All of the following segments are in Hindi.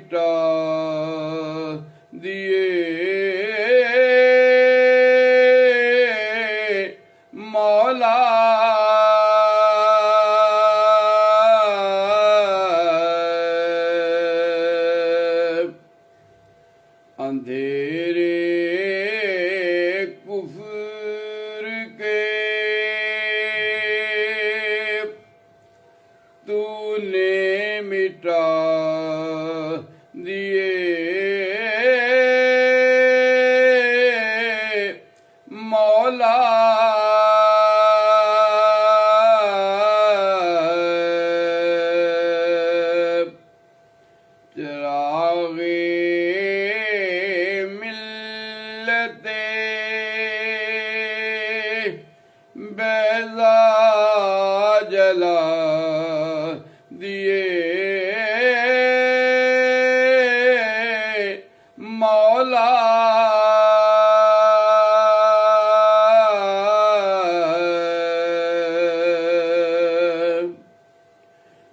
मिटा दिए मौला। अंधेरे कुफ्र के तूने मिटा दिए मौला। चिरागे मिल्लते बैज़ा जला दिए मौला।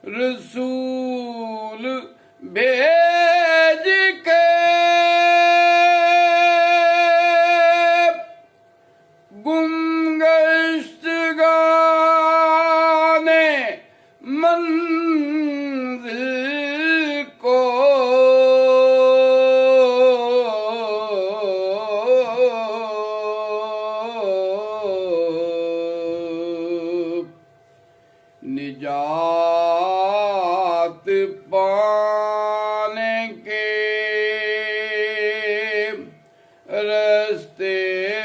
रसूल भेज के गुमगश्तगाने मंजिल को निजात पाने के रास्ते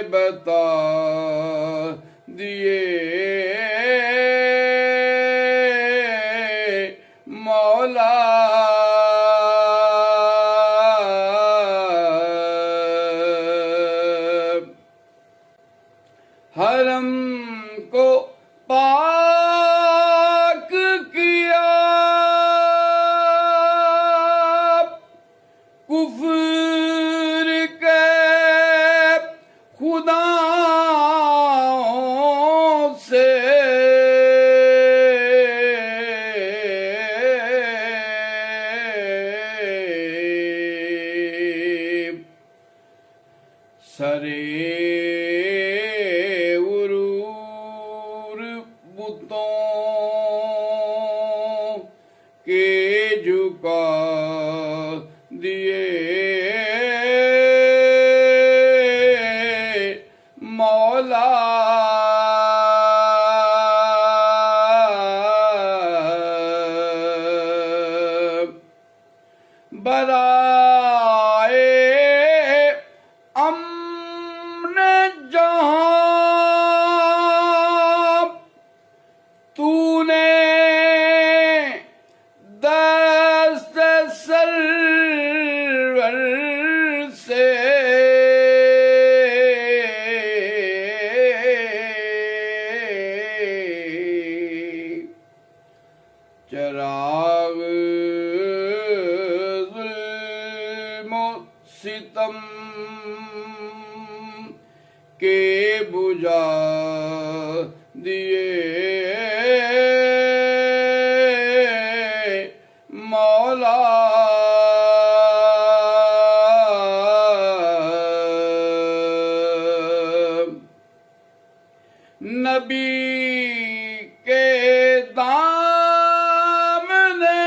बता दिए मौला। हरम को पाक किया कुफ्र के खुदाओं से। सरे उरूर बुतों के झुका दिए मौला। बराए जहां तूने दस्त सरवर से चिराग ज़ुल्म सितम के बुझा दिए मौला। नबी के दामने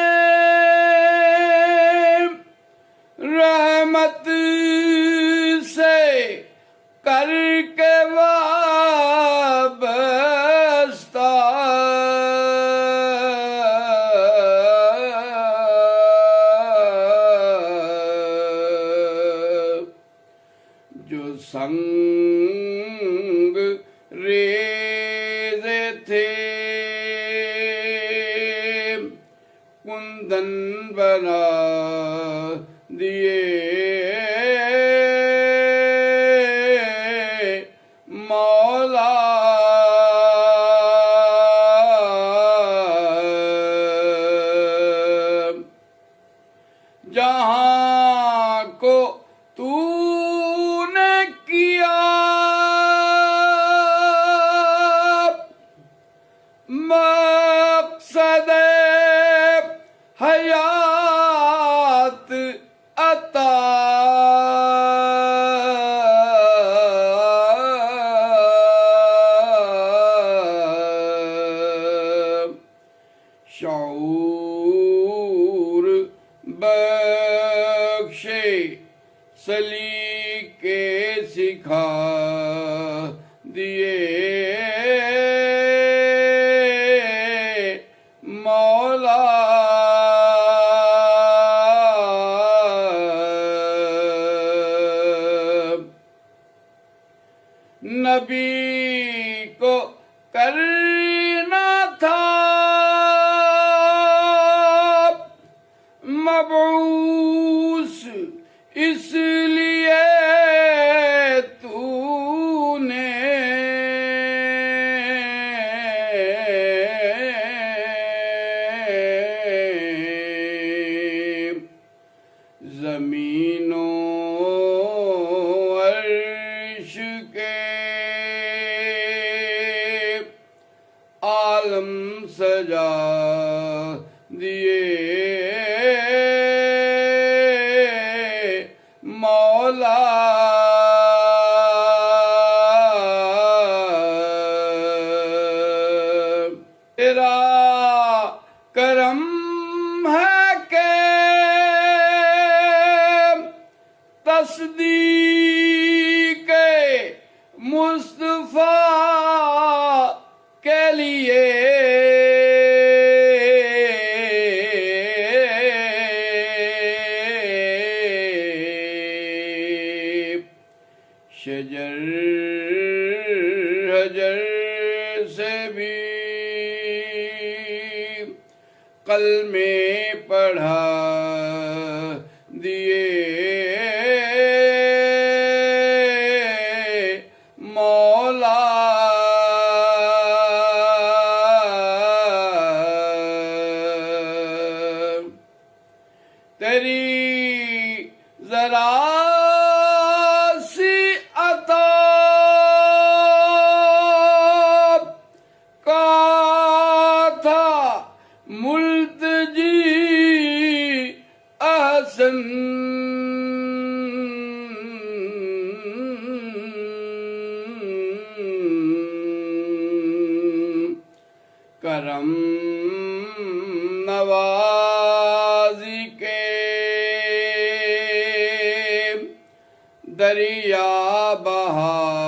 रहमत से करके वाबस्ता जो संग रेज़े थे कुंदन बना दिए मौला। जहां को तूने किया मकसद हयात बख्शे सलीके सिखा दिए मौला। नबी को करना था मबऊस, इसलिए तूने ज़मीनों अर्श के आलम सजा दिए मौला। तेरा करम है के तस्दीक मुस्तफा के लिए शजर हजर से भी कलमे पढ़ा दिए मौला। तेरी जरा सी अता का था मुल्तजी अहसन, करम नवाजी के दरिया बहा